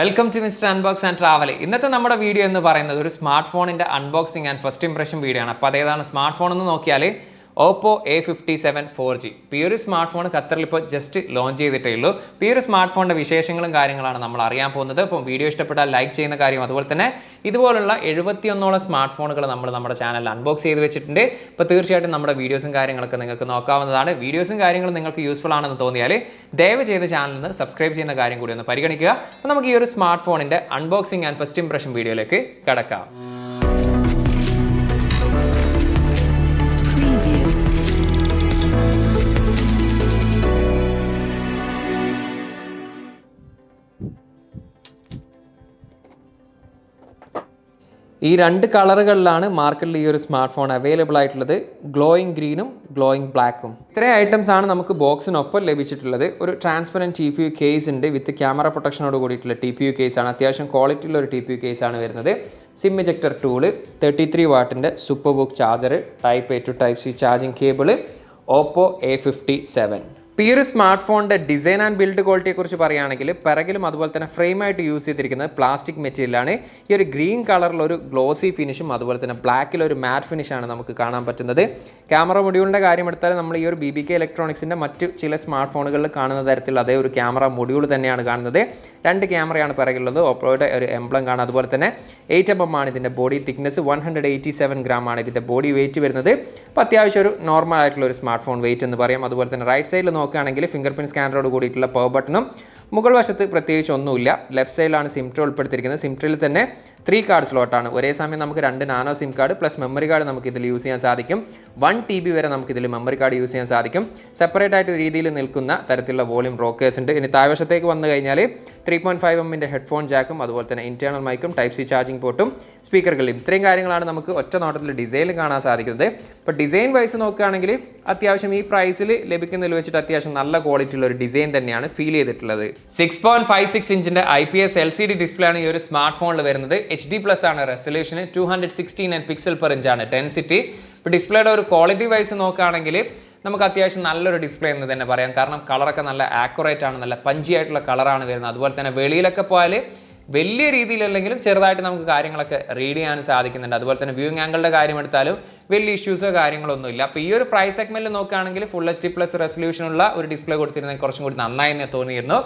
Welcome to MrUnbox and Travel. ഇന്നത്തെ നമ്മുടെ video എന്ന് പറയുന്നത് ഒരു സ്മാർട്ട് ഫോണിന്റെ unboxing and first impression video ആണ്. അപ്പോൾ അതേതാണ് സ്മാർട്ട് ഫോൺ എന്ന് നോക്കിയാൽ Oppo A57 4G. ഈ ഒരു സ്മാർട്ട് ഫോൺ ഖത്തറിൽ ഇപ്പോൾ ജസ്റ്റ് ലോഞ്ച് ചെയ്തിട്ടേ ഉള്ളൂ. ഈ ഒരു സ്മാർട്ട് ഫോണിന്റെ വിശേഷങ്ങളും കാര്യങ്ങളാണ് നമ്മൾ അറിയാൻ പോകുന്നത്. അപ്പോൾ വീഡിയോ ഇഷ്ടപ്പെട്ടാൽ ലൈക്ക് ചെയ്യുന്ന കാര്യം, അതുപോലെ തന്നെ ഇതുപോലുള്ള 71ഓളം സ്മാർട്ട് ഫോണുകൾ നമ്മൾ നമ്മുടെ ചാനലിൽ അൺബോക്സ് ചെയ്ത് വെച്ചിട്ടുണ്ട്. അപ്പോൾ തീർച്ചയായിട്ടും നമ്മുടെ വീഡിയോസും കാര്യങ്ങളൊക്കെ നിങ്ങൾക്ക് നോക്കാവുന്നതാണ്. വീഡിയോസും കാര്യങ്ങളും നിങ്ങൾക്ക് യൂസ്ഫുൾ ആണെന്ന് തോന്നിയാൽ ദയവ് ചെയ്ത് ചാനലിൽ നിന്ന് സബ്സ്ക്രൈബ് ചെയ്യുന്ന കാര്യം കൂടി ഒന്ന് പരിഗണിക്കുക. അപ്പോൾ നമുക്ക് ഈ ഒരു സ്മാർട്ട് ഫോണിന്റെ അൺബോക്സിംഗ് ആൻഡ് ഫസ്റ്റ് ഇംപ്രഷൻ വീഡിയോയിലേക്ക് കടക്കാം. ഈ രണ്ട് കളറുകളിലാണ് മാർക്കറ്റിൽ ഈ ഒരു സ്മാർട്ട് ഫോൺ അവൈലബിൾ ആയിട്ടുള്ളത്. ഗ്ലോയിങ് ഗ്രീനും ഗ്ലോയിങ് ബ്ലാക്കും. ഇത്രയും ഐറ്റംസ് ആണ് നമുക്ക് ബോക്സിനൊപ്പം ലഭിച്ചിട്ടുള്ളത്. ഒരു ട്രാൻസ്പെറൻറ്റ് TPU കേസ് ഉണ്ട് വിത്ത് ക്യാമറ പ്രൊട്ടക്ഷനോട് കൂടിയിട്ടുള്ള TPU കേസാണ്. അത്യാവശ്യം ക്വാളിറ്റിയുള്ള ഒരു TPU കേസാണ് വരുന്നത്. സിം ഇജക്ടർ ടൂള്, 33 വാട്ടിൻ്റെ SuperVOOC charger, Type A to Type C charging cable, Oppo A57. ഈ ഒരു സ്മാർട്ട് ഫോണിൻ്റെ ഡിസൈൻ ആൻഡ് ബിൽഡ് ക്വാളിറ്റിയെ കുറിച്ച് പറയുകയാണെങ്കിൽ പിറകിലും അതുപോലെ തന്നെ ഫ്രെയിമായിട്ട് യൂസ് ചെയ്തിരിക്കുന്നത് പ്ലാസ്റ്റിക് മെറ്റീരിയലാണ്. ഈ ഒരു ഗ്രീൻ കളറിലൊരു ഗ്ലോസി ഫിനിഷും അതുപോലെ തന്നെ ബ്ലാക്കിലൊരു മാറ്റ് ഫിനിഷാണ് നമുക്ക് കാണാൻ പറ്റുന്നത്. ക്യാമറ മൊഡ്യൂളിൻ്റെ കാര്യം എടുത്താൽ നമ്മൾ ഈ ഒരു BBK ഇലക്ട്രോണിക്സിൻ്റെ മറ്റ് ചില സ്മാർട്ട് ഫോണുകളിൽ കാണുന്ന തരത്തിലുള്ള അതേ ഒരു ക്യാമറ മൊഡ്യൂൾ തന്നെയാണ് കാണുന്നത്. 2 ക്യാമറയാണ് പിറകിലുള്ളത്. ഓപ്പോയുടെ ഒരു എംബ്ലം കാണാം. അതുപോലെ തന്നെ 8mm ആണ് ഇതിൻ്റെ ബോഡി തിക്നെസ്, 187 gram ആണ് ഇതിൻ്റെ ബോഡി വെയിറ്റ് വരുന്നത്. അപ്പോൾ അത്യാവശ്യം ഒരു നോർമൽ ആയിട്ടുള്ള ഒരു സ്മാർട്ട് ഫോൺ വെയിറ്റ് എന്ന് പറയാം. അതുപോലെ തന്നെ റൈറ്റ് സൈഡിൽ നോക്കുകയാണെങ്കിൽ ഫിംഗർ പ്രിന്റ് സ്കാനറോട് കൂടിയിട്ടുള്ള പവർ ബട്ടണും, മുകൾ വശത്ത് പ്രത്യേകിച്ച് ഒന്നുമില്ല. ലെഫ്റ്റ് സൈഡിലാണ് സിം ട്രേ ഉൾപ്പെടുത്തിയിരിക്കുന്നത്. സിം ട്രേയിൽ തന്നെ 3 കാർഡ് സ്ലോട്ടാണ്. ഒരേ സമയം നമുക്ക് 2 nano SIM card plus memory card നമുക്ക് ഇതിൽ യൂസ് ചെയ്യാൻ സാധിക്കും. 1 TB വരെ നമുക്ക് ഇതിൽ മെമ്മറി കാർഡ് യൂസ് ചെയ്യാൻ സാധിക്കും. സെപ്പറേറ്റ് ആയിട്ട് രീതിയിൽ നിൽക്കുന്ന തരത്തിലുള്ള വോളിയം റോക്കേഴ്സ് ഉണ്ട്. ഇനി താഴ്വശത്തേക്ക് വന്നു കഴിഞ്ഞാൽ 3.5mm ഹെഡ്ഫോൺ ജാക്കും അതുപോലെ തന്നെ ഇന്റേണൽ മൈക്കും Type C ചാർജിംഗ് പോർട്ടും സ്പീക്കറുകളും, ഇത്രയും കാര്യങ്ങളാണ് നമുക്ക് ഒറ്റ നോട്ടത്തിൽ ഡിസൈനിൽ കാണാൻ സാധിക്കുന്നത്. ഇപ്പോൾ ഡിസൈൻ വൈസ് നോക്കുകയാണെങ്കിൽ അത്യാവശ്യം ഈ പ്രൈസിൽ ലഭിക്കുന്നതിൽ വെച്ചിട്ട് അത്യാവശ്യം നല്ല ക്വാളിറ്റി ഉള്ള ഒരു ഡിസൈൻ തന്നെയാണ് ഫീൽ ചെയ്തിട്ടുള്ളത്. 6.56 ഇഞ്ചിന്റെ IPS LCD ഡിസ്പ്ലേ ആണ് ഈ ഒരു സ്മാർട്ട് ഫോണിൽ വരുന്നത്. HD+ ആണ് റെസൊല്യൂഷന്, 216 പിക്സൽ പെർ ഇഞ്ചാണ് ഡെൻസിറ്റി. ഇപ്പോൾ ഡിസ്പ്ലേയുടെ ഒരു ക്വാളിറ്റി വൈസ് നോക്കുകയാണെങ്കിൽ നമുക്ക് അത്യാവശ്യം നല്ലൊരു ഡിസ്പ്ലേ എന്ന് തന്നെ പറയാം. കാരണം കളറൊക്കെ നല്ല ആക്യുറേറ്റ് ആണ്, നല്ല പഞ്ചി ആയിട്ടുള്ള കളറാണ് വരുന്നത്. അതുപോലെ തന്നെ വെളിയിലൊക്കെ പോയാൽ വലിയ രീതിയിലല്ലെങ്കിലും ചെറുതായിട്ട് നമുക്ക് കാര്യങ്ങളൊക്കെ റീഡ് ചെയ്യാൻ സാധിക്കുന്നുണ്ട്. അതുപോലെ തന്നെ വ്യൂയിങ് ആംഗിളുടെ കാര്യം എടുത്താലും വലിയ ഇഷ്യൂസോ കാര്യങ്ങളൊന്നുമില്ല. അപ്പോൾ ഈ ഒരു പ്രൈസ് സെഗ്മെന്റിൽ നോക്കുകയാണെങ്കിൽ ഫുൾ HD+ റെസൊല്യൂഷനുള്ള ഒരു ഡിസ്പ്ലേ കൊടുത്തിരുന്നെങ്കിൽ കുറച്ചും കൂടി നന്നായി എന്ന് തോന്നിയിരുന്നു.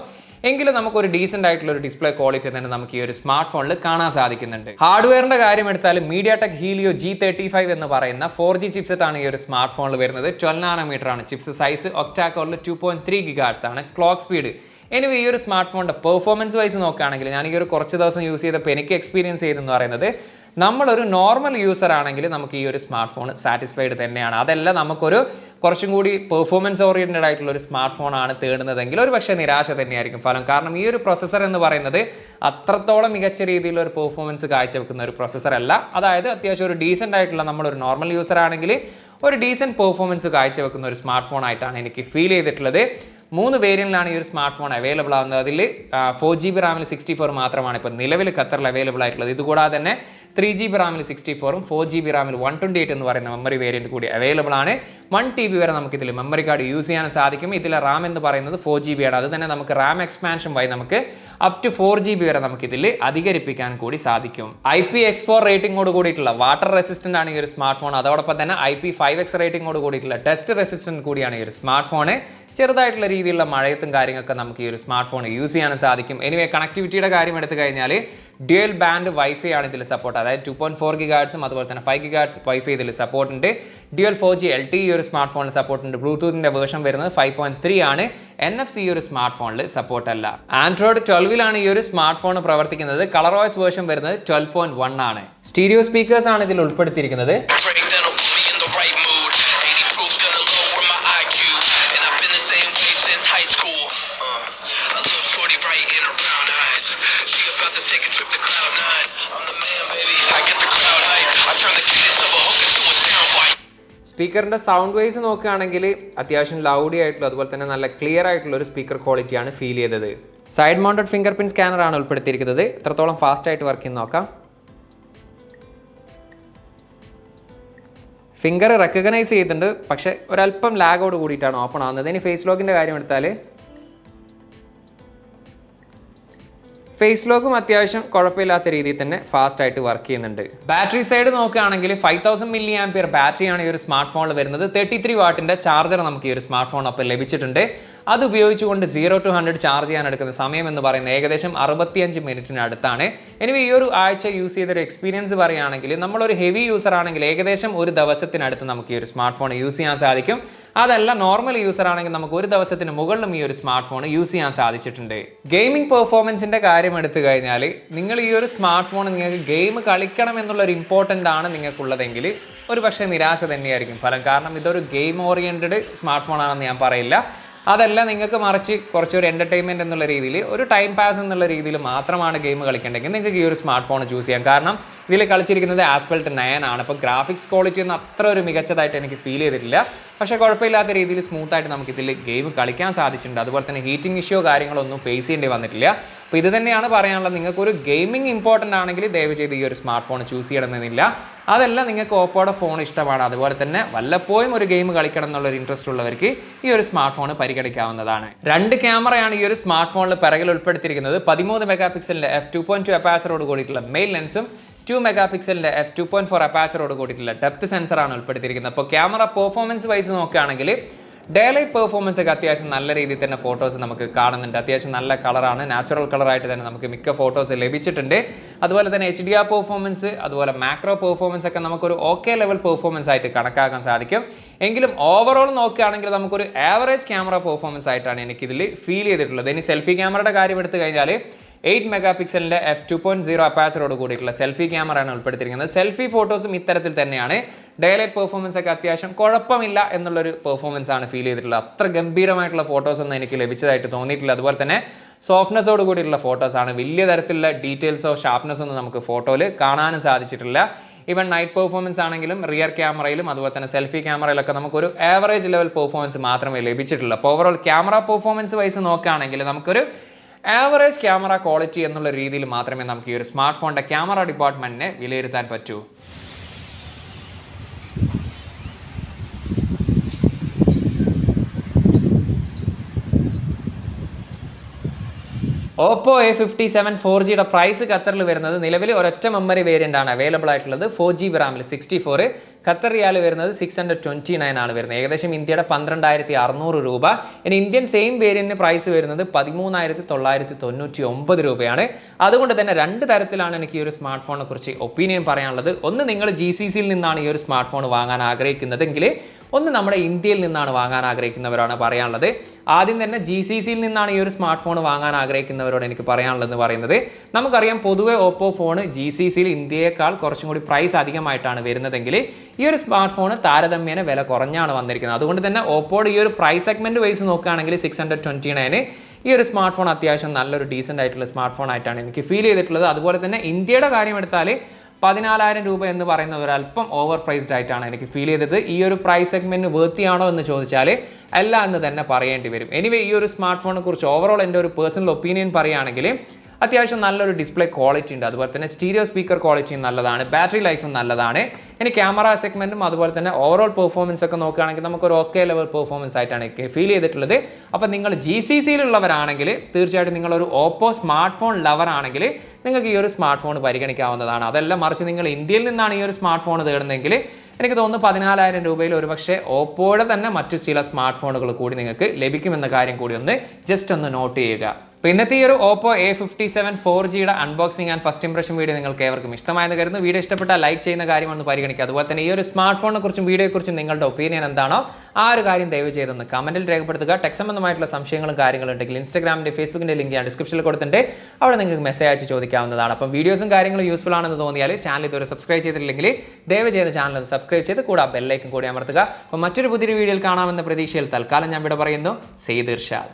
എങ്കിലും നമുക്കൊരു ഡീസൻ്റ് ആയിട്ടുള്ള ഒരു ഡിസ്പ്ലേ ക്വാളിറ്റി തന്നെ നമുക്ക് ഈ ഒരു സ്മാർട്ട് ഫോണിൽ കാണാൻ സാധിക്കുന്നുണ്ട്. ഹാർഡ്വെയറിന്റെ കാര്യം എടുത്താലും MediaTek Helio G35 എന്ന് പറയുന്ന 4G ചിപ്സെറ്റ് ആണ് ഈ ഒരു സ്മാർട്ട് ഫോണിൽ വരുന്നത്. 12nm ആണ് ചിപ്സ് സൈസ്. ഒക്ടാ കോറിൽ 2.3 GHz ആണ് ക്ലോക്ക് സ്പീഡ്. എനിവേ ഈ ഒരു സ്മാർട്ട് ഫോണിൻ്റെ പെർഫോമൻസ് വൈസ് നോക്കുകയാണെങ്കിൽ ഞാൻ ഈ ഒരു കുറച്ച് ദിവസം യൂസ് ചെയ്തപ്പോൾ എനിക്ക് എക്സ്പീരിയൻസ് ചെയ്തെന്ന് പറയുന്നത് നമ്മളൊരു നോർമൽ യൂസർ ആണെങ്കിൽ നമുക്ക് ഈ ഒരു സ്മാർട്ട് ഫോൺ സാറ്റിസ്ഫൈഡ് തന്നെയാണ്. അതല്ല നമുക്കൊരു കുറച്ചും കൂടി പെർഫോമൻസ് ഓറിയൻറ്റഡ് ആയിട്ടുള്ള ഒരു സ്മാർട്ട് ഫോണാണ് തേടുന്നതെങ്കിൽ ഒരു പക്ഷേ നിരാശ തന്നെയായിരിക്കും ഫലം. കാരണം ഈ ഒരു പ്രൊസസ്സർ എന്ന് പറയുന്നത് അത്രത്തോളം മികച്ച രീതിയിലുള്ള ഒരു പെർഫോമൻസ് കാഴ്ചവെക്കുന്ന ഒരു പ്രൊസസ്സർ അല്ല. അതായത് അത്യാവശ്യം ഒരു ഡീസൻ്റ് ആയിട്ടുള്ള നമ്മളൊരു നോർമൽ യൂസർ ആണെങ്കിൽ ഒരു ഡീസൻറ്റ് പെർഫോമൻസ് കാഴ്ചവെക്കുന്ന ഒരു സ്മാർട്ട് ഫോൺ ആയിട്ടാണ് എനിക്ക് ഫീൽ ചെയ്തിട്ടുള്ളത്. 3 വേരിയന്റിലാണ് ഈ ഒരു സ്മാർട്ട് ഫോൺ അവൈലബിൾ ആവുന്നത്. അതിൽ 4GB റാമിൽ 64 മാത്രമാണ് ഇപ്പോൾ നിലവിൽ ഖത്തറിൽ അവൈലബിൾ ആയിട്ടുള്ളത്. ഇതുകൂടാതെ തന്നെ 3GB റാമിൽ 64ഉം 4GB റാമിൽ 128 എന്ന് പറയുന്ന മെമ്മറി വേരിയന്റ് കൂടി അവൈലബിൾ ആണ്. 1 TB വരെ നമുക്ക് ഇതിൽ മെമ്മറി കാർഡ് യൂസ് ചെയ്യാൻ സാധിക്കും. ഇതിലെ റാം എന്ന് പറയുന്നത് 4GB ആണ്. അത് തന്നെ നമുക്ക് റാം എക്സ്പാൻഷൻ വഴി നമുക്ക് അപ് ടു 4GB വരെ നമുക്ക് ഇതിൽ അധികരിപ്പിക്കാൻ കൂടി സാധിക്കും. IPX4 റേറ്റിംഗോട് കൂടിയിട്ടുള്ള വാട്ടർ റെസിസ്റ്റന്റ് ആണ് ഈ ഒരു സ്മാർട്ട് ഫോൺ. അതോടൊപ്പം തന്നെ IP5X റേറ്റിംഗോട് കൂടിയിട്ടുള്ള ടെസ്റ്റ് റെസിസ്റ്റന്റ് കൂടിയാണ് ഈ ഒരു സ്മാർട്ട് ഫോണ്. ചെറുതായിട്ടുള്ള രീതിയിലുള്ള മഴയത്തും കാര്യങ്ങളൊക്കെ നമുക്ക് ഈ ഒരു സ്മാർട്ട് ഫോൺ യൂസ് ചെയ്യാൻ സാധിക്കും. എനിവേ കണക്ടിവിറ്റിയുടെ കാര്യം എടുത്തു കഴിഞ്ഞാൽ ഡ്യുവൽ ബാൻഡ് വൈഫൈ ആണ് ഇതിൽ സപ്പോർട്ട്. അതായത് 2.4 GHz അതുപോലെ തന്നെ 5 GHz വൈഫൈ ഇതിൽ സപ്പോർട്ട് ഉണ്ട്. ഡ്യുവൽ 4G LTE ഈ ഒരു സ്മാർട്ട് ഫോണിൽ സപ്പോർട്ട് ഉണ്ട്. ബ്ലൂടൂത്തിൻ്റെ വേർഷൻ വരുന്നത് 5.3 ആണ്. NFC ഈ ഒരു സ്മാർട്ട് ഫോണിൽ സപ്പോർട്ട് അല്ല. Android 12 ഈ ഒരു സ്മാർട്ട് ഫോൺ പ്രവർത്തിക്കുന്നത്. കളർ വോയിസ് വേർഷൻ വരുന്നത് 12.1 ആണ്. സ്റ്റീരിയോ സ്പീക്കേഴ്സ് ആണ് ഇതിൽ ഉൾപ്പെടുത്തിയിരിക്കുന്നത്. സ്പീക്കറിൻ്റെ സൗണ്ട് വൈസ് നോക്കുകയാണെങ്കിൽ അത്യാവശ്യം ലൗഡി ആയിട്ടുള്ള അതുപോലെ തന്നെ നല്ല ക്ലിയർ ആയിട്ടുള്ള ഒരു സ്പീക്കർ ക്വാളിറ്റിയാണ് ഫീൽ ചെയ്തത്. സൈഡ് മൗണ്ടഡ് ഫിംഗർ പ്രിന്റ് സ്കാനറാണ് ഉൾപ്പെടുത്തിയിരിക്കുന്നത്. എത്രത്തോളം ഫാസ്റ്റ് ആയിട്ട് വർക്ക് ചെയ്യുന്ന നോക്കാം. ഫിംഗർ റെക്കഗ്നൈസ് ചെയ്തിട്ടുണ്ട്, പക്ഷേ ഒരല്പം ലാഗോട് കൂടിയിട്ടാണ് ഓപ്പൺ ആവുന്നത്. ഇനി ഫേസ് ലോക്കിൻ്റെ കാര്യം എടുത്താൽ ഫേസ് ലോക്കും അത്യാവശ്യം കുഴപ്പമില്ലാത്ത രീതിയിൽ തന്നെ ഫാസ്റ്റ് ആയിട്ട് വർക്ക് ചെയ്യുന്നുണ്ട്. ബാറ്ററി സൈഡ് നോക്കുകയാണെങ്കിൽ 5000 mAh ബാറ്ററിയാണ് ഈ ഒരു സ്മാർട്ട് ഫോണിൽ വരുന്നത്. 33 വാട്ടിന്റെ ചാർജർ നമുക്ക് ഈ ഒരു സ്മാർട്ട് ഫോണൊപ്പം ലഭിച്ചിട്ടുണ്ട്. അത് ഉപയോഗിച്ചുകൊണ്ട് 0 to 100 ചാർജ് ചെയ്യാൻ എടുക്കുന്ന സമയം എന്ന് പറയുന്നത് ഏകദേശം 65 മിനിറ്റിന് അടുത്താണ്. എനിവേ ഈ ഒരു ആഴ്ച യൂസ് ചെയ്തൊരു എക്സ്പീരിയൻസ് പറയുകയാണെങ്കിൽ നമ്മളൊരു ഹെവി യൂസർ ആണെങ്കിൽ ഏകദേശം ഒരു ദിവസത്തിനടുത്ത് നമുക്ക് ഈ ഒരു സ്മാർട്ട് ഫോൺ യൂസ് ചെയ്യാൻ സാധിക്കും. അതല്ല നോർമൽ യൂസർ ആണെങ്കിൽ നമുക്ക് ഒരു ദിവസത്തിന് മുകളിലും ഈ ഒരു സ്മാർട്ട് ഫോൺ യൂസ് ചെയ്യാൻ സാധിച്ചിട്ടുണ്ട്. ഗെയിമിംഗ് പെർഫോമൻസിന്റെ കാര്യം എടുത്തു കഴിഞ്ഞാൽ നിങ്ങൾ ഈ ഒരു സ്മാർട്ട് ഫോൺ നിങ്ങൾക്ക് ഗെയിം കളിക്കണം എന്നുള്ളൊരു ഇമ്പോർട്ടൻ്റ് ആണ് നിങ്ങൾക്കുള്ളതെങ്കിൽ ഒരു പക്ഷേ നിരാശ തന്നെയായിരിക്കും ഫലം. കാരണം ഇതൊരു ഗെയിം ഓറിയൻറ്റഡ് സ്മാർട്ട് ഫോൺ ആണെന്ന് ഞാൻ പറയില്ല. അതല്ല നിങ്ങൾക്ക് മറിച്ച് കുറച്ചൊരു എൻ്റർടൈൻമെൻറ്റ് എന്നുള്ള രീതിയിൽ ഒരു ടൈം പാസ് എന്നുള്ള രീതിയിൽ മാത്രമാണ് ഗെയിം കളിക്കേണ്ടതെങ്കിൽ നിങ്ങൾക്ക് ഈ ഒരു സ്മാർട്ട് ഫോൺ ചൂസ് ചെയ്യാം. കാരണം ഇതിൽ കളിച്ചിരിക്കുന്നത് ആസ്പെൽറ്റ് 9 ആണ്. അപ്പോൾ ഗ്രാഫിക്സ് ക്വാളിറ്റി ഒന്നും അത്ര ഒരു മികച്ചതായിട്ട് എനിക്ക് ഫീൽ ചെയ്തിട്ടില്ല. പക്ഷേ കുഴപ്പമില്ലാത്ത രീതിയിൽ സ്മൂത്തായിട്ട് നമുക്കിതിൽ ഗെയിം കളിക്കാൻ സാധിച്ചിട്ടുണ്ട്. അതുപോലെ തന്നെ ഹീറ്റിംഗ് ഇഷ്യോ കാര്യങ്ങളൊന്നും ഫേസ് ചെയ്യേണ്ടി വന്നിട്ടില്ല. അപ്പോൾ ഇത് തന്നെയാണ് പറയാനുള്ളത്. നിങ്ങൾക്കൊരു ഗെയിമിംഗ് ഇമ്പോർട്ടൻ്റ് ആണെങ്കിൽ ദയവ് ചെയ്ത് ഈ ഒരു സ്മാർട്ട് ഫോൺ ചൂസ് ചെയ്യണമെന്നില്ല. അതല്ല നിങ്ങൾക്ക് ഓപ്പോയുടെ ഫോൺ ഇഷ്ടമാണ്, അതുപോലെ തന്നെ വല്ലപ്പോഴും ഒരു ഗെയിം കളിക്കണം എന്നുള്ളൊരു ഇൻട്രസ്റ്റ് ഉള്ളവർക്ക് ഈ ഒരു സ്മാർട്ട് ഫോൺ പരിഗണിക്കാവുന്നതാണ്. 2 ക്യാമറയാണ് ഈ ഒരു സ്മാർട്ട് ഫോണിൽ പിറകിൽ ഉൾപ്പെടുത്തിയിരിക്കുന്നത്. 13 മെഗാപിക്സലിൻ്റെ f2.2 അപ്പാച്ചറോട് കൂടിയിട്ടുള്ള മെയിൻ ലെൻസും 2 മെഗാപിക്സലിൻ്റെ f2.4 അപ്പാച്ചറോട് കൂടിയിട്ടുള്ള ഡെപ്ത് സെൻസറാണ് ഉൾപ്പെടുത്തിയിരിക്കുന്നത്. അപ്പോൾ ക്യാമറ പെർഫോമൻസ് വൈസ് നോക്കുകയാണെങ്കിൽ ഡേ ലൈറ്റ് പെർഫോമൻസ് ഒക്കെ അത്യാവശ്യം നല്ല രീതിയിൽ തന്നെ ഫോട്ടോസ് നമുക്ക് കാണുന്നുണ്ട്. അത്യാവശ്യം നല്ല കളറാണ്, നാച്ചുറൽ കളറായിട്ട് തന്നെ നമുക്ക് മിക്ക ഫോട്ടോസ് ലഭിച്ചിട്ടുണ്ട്. അതുപോലെ തന്നെ HDR പെർഫോമൻസ്, അതുപോലെ മാക്രോ പെർഫോമൻസ് ഒക്കെ നമുക്കൊരു ഓക്കെ ലെവൽ പെർഫോമൻസ് ആയിട്ട് കണക്കാക്കാൻ സാധിക്കും. എങ്കിലും ഓവറോൾ നോക്കുകയാണെങ്കിൽ നമുക്കൊരു ആവറേജ് ക്യാമറ പെർഫോമൻസ് ആയിട്ടാണ് എനിക്കിതിൽ ഫീൽ ചെയ്തിട്ടുള്ളത്. ഇനി സെൽഫി ക്യാമറയുടെ കാര്യം എടുത്തു കഴിഞ്ഞാൽ 8 മെഗാപിക്സലിൻ്റെ f2.0 അപ്പാച്ചറോട് കൂടിയിട്ടുള്ള സെൽഫി ക്യാമറയാണ് ഉൾപ്പെടുത്തിയിരിക്കുന്നത്. സെൽഫി ഫോട്ടോസും ഇത്തരത്തിൽ തന്നെയാണ്. ഡേ ലൈറ്റ് പെർഫോമൻസ് ഒക്കെ അത്യാവശ്യം കുഴപ്പമില്ല എന്നുള്ളൊരു പെർഫോമൻസ് ആണ് ഫീൽ ചെയ്തിട്ടുള്ളത്. അത്ര ഗംഭീരമായിട്ടുള്ള ഫോട്ടോസ് ഒന്നും എനിക്ക് ലഭിച്ചതായിട്ട് തോന്നിയിട്ടില്ല. അതുപോലെ തന്നെ സോഫ്റ്റ്നെസ്സോട് കൂടിയിട്ടുള്ള ഫോട്ടോസാണ്. വലിയ തരത്തിലുള്ള ഡീറ്റെയിൽസോ ഷാർപ്നെസ്സോ ഒന്നും നമുക്ക് ഫോട്ടോയിൽ കാണാനും സാധിച്ചിട്ടില്ല. ഈവൻ നൈറ്റ് പെർഫോമൻസ് ആണെങ്കിലും റിയർ ക്യാമറയിലും അതുപോലെ തന്നെ സെൽഫി ക്യാമറയിലൊക്കെ നമുക്കൊരു ആവറേജ് ലെവൽ പെർഫോമൻസ് മാത്രമേ ലഭിച്ചിട്ടുള്ളൂ. അപ്പോൾ ഓവറോൾ ക്യാമറ പെർഫോമൻസ് വൈസ് നോക്കുകയാണെങ്കിൽ നമുക്കൊരു ആവറേജ് ക്യാമറ ക്വാളിറ്റി എന്നുള്ള രീതിയിൽ മാത്രമേ നമുക്ക് ഈ ഒരു സ്മാർട്ട് ഫോണിൻ്റെ ക്യാമറ ഡിപ്പാർട്ട്മെൻറ്റിനെ വിലയിരുത്താൻ പറ്റൂ. Oppo A57 4Gയുടെ പ്രൈസ് ഖത്തറിൽ വരുന്നത് നിലവിൽ ഒരൊറ്റ മെമ്മറി വേരിയൻ്റ് ആണ് അവൈലബിൾ ആയിട്ടുള്ളത്. 4GB റാമിൽ 64. ഖത്തർ റിയാൽ വരുന്നത് 629 ആണ് വരുന്നത്. ഏകദേശം ഇന്ത്യയുടെ 12,600 രൂപ. ഇനി ഇന്ത്യൻ സെയിം വേരിയന്റിന് പ്രൈസ് വരുന്നത് 13,999 രൂപയാണ്. അതുകൊണ്ട് തന്നെ 2 തരത്തിലാണ് എനിക്ക് ഈ ഒരു സ്മാർട്ട് ഫോണിനെ കുറിച്ച് ഒപ്പീനിയൻ പറയാനുള്ളത്. ഒന്ന് നിങ്ങൾ GCCയിൽ നിന്നാണ് ഈ ഒരു സ്മാർട്ട് ഫോൺ വാങ്ങാൻ ആഗ്രഹിക്കുന്നതെങ്കിൽ, ഒന്ന് നമ്മുടെ ഇന്ത്യയിൽ നിന്നാണ് വാങ്ങാൻ ആഗ്രഹിക്കുന്നവരാണ് പറയാനുള്ളത്. ആദ്യം തന്നെ GCCയിൽ നിന്നാണ് ഈ ഒരു സ്മാർട്ട് ഫോൺ വാങ്ങാൻ ആഗ്രഹിക്കുന്നവരോട് എനിക്ക് പറയാനുള്ളതെന്ന് പറയുന്നത്, നമുക്കറിയാം പൊതുവെ ഓപ്പോ ഫോൺ GCCയിൽ ഇന്ത്യയേക്കാൾ കുറച്ചും കൂടി പ്രൈസ് അധികമായിട്ടാണ് വരുന്നതെങ്കിൽ ഈ ഒരു സ്മാർട്ട് ഫോൺ താരതമ്യേന വില കുറഞ്ഞാണ് വന്നിരിക്കുന്നത്. അതുകൊണ്ട് തന്നെ ഓപ്പോയുടെ ഈ ഒരു പ്രൈസ് സെഗ്മെന്റ് വൈസ് നോക്കുകയാണെങ്കിൽ 629 ഈ ഒരു സ്മാർട്ട് ഫോൺ അത്യാവശ്യം നല്ലൊരു ഡീസൻ്റ് ആയിട്ടുള്ള സ്മാർട്ട് ഫോൺ ആയിട്ടാണ് എനിക്ക് ഫീൽ ചെയ്തിട്ടുള്ളത്. അതുപോലെ തന്നെ ഇന്ത്യയുടെ കാര്യം എടുത്താൽ 14,000 രൂപ എന്ന് പറയുന്ന ഒരല്പം ഓവർ പ്രൈസ്ഡ് ആയിട്ടാണ് എനിക്ക് ഫീൽ ചെയ്തത്. ഈ ഒരു പ്രൈസ് സെഗ്മെന്റ് വേർത്തിയാണോ എന്ന് ചോദിച്ചാൽ അല്ല എന്ന് തന്നെ പറയേണ്ടി വരും. എനിവേ ഈ ഒരു സ്മാർട്ട് ഫോണിനെ കുറിച്ച് ഓവറോൾ എൻ്റെ ഒരു പേഴ്സണൽ ഒപ്പീനിയൻ പറയുകയാണെങ്കിൽ അത്യാവശ്യം നല്ലൊരു ഡിസ്പ്ലേ ക്വാളിറ്റി ഉണ്ട്. അതുപോലെ തന്നെ സ്റ്റീരിയോ സ്പീക്കർ ക്വാളിറ്റിയും നല്ലതാണ്, ബാറ്ററി ലൈഫും നല്ലതാണ്. ഇനി ക്യാമറ സെഗ്മെന്റും അതുപോലെ തന്നെ ഓവറോൾ പെർഫോമൻസ് ഒക്കെ നോക്കുകയാണെങ്കിൽ നമുക്കൊരു ഓക്കെ ലെവൽ പെർഫോമൻസ് ആയിട്ടാണ് എനിക്ക് ഫീൽ ചെയ്തിട്ടുള്ളത്. അപ്പോൾ നിങ്ങൾ GCCയിലുള്ളവരാണെങ്കിൽ തീർച്ചയായിട്ടും നിങ്ങളൊരു ഓപ്പോ സ്മാർട്ട് ഫോൺ ലവർ ആണെങ്കിൽ നിങ്ങൾക്ക് ഈ ഒരു സ്മാർട്ട് ഫോൺ പരിഗണിക്കാവുന്നതാണ്. അതല്ല മറിച്ച് നിങ്ങൾ ഇന്ത്യയിൽ നിന്നാണ് ഈ ഒരു സ്മാർട്ട് ഫോൺ തേടുന്നതെങ്കിൽ എനിക്ക് തോന്നുന്നു 14,000 രൂപയിൽ ഒരു പക്ഷേ ഓപ്പോയുടെ തന്നെ മറ്റു ചില സ്മാർട്ട് ഫോണുകൾ കൂടി നിങ്ങൾക്ക് ലഭിക്കുമെന്ന കാര്യം കൂടി ജസ്റ്റ് ഒന്ന് നോട്ട് ചെയ്യുക. അപ്പോൾ ഇന്നത്തെ ഈ ഒരു Oppo A57 4Gയുടെ unboxing and first impression video നിങ്ങൾക്ക് ഏവർക്കും ഇഷ്ടമായെന്ന് കരുതുന്നു. വീഡിയോ ഇഷ്ടപ്പെട്ടാൽ ലൈക്ക് ചെയ്യുന്ന കാര്യം ഒന്ന് പരിഗണിക്കുക. അതുപോലെ തന്നെ ഈ ഒരു സ്മാർട്ട് ഫോണിനെ കുറിച്ചും വീഡിയോയെക്കുറിച്ചും നിങ്ങളുടെ ഒപ്പീനിയൻ എന്താണോ ആ ഒരു കാര്യം ദയവ് ചെയ്തൊന്ന് കമന്റിൽ രേഖപ്പെടുത്തുക. ടെക് സംബന്ധമായിട്ടുള്ള സംശയങ്ങളും കാര്യങ്ങളും ഉണ്ടെങ്കിൽ ഇൻസ്റ്റാഗ്രാമിൻ്റെ ഫേസ്ബുക്കിൻ്റെ ലിങ്ക് ഞാൻ ഡിസ്ക്രിപ്ഷനിൽ കൊടുത്തിട്ടുണ്ട്. അവിടെ നിങ്ങൾക്ക് മെസ്സേജ് അയച്ച് ചോദിക്കാവുന്നതാണ്. അപ്പം വീഡിയോസും കാര്യങ്ങളും യൂസ്ഫുൾ ആണെന്ന് തോന്നിയാൽ ചാനൽ ഇതുവരെ സബ്സ്ക്രൈബ് ചെയ്തിട്ടില്ലെങ്കിൽ ദയവ് ചെയ്ത് ചാനൽ സബ്സ്ക്രൈബ് ചെയ്ത് കൂടെ ബെല്ലൈക്കൻ കൂടി അമർത്തുക. അപ്പോൾ മറ്റൊരു പുതിയൊരു വീഡിയോയിൽ കാണാമെന്ന പ്രതീക്ഷയിൽ തൽക്കാലം ഞാൻ ഇവിടെ പറയുന്നു. സെയ്ദ് ഇർഷാദ്.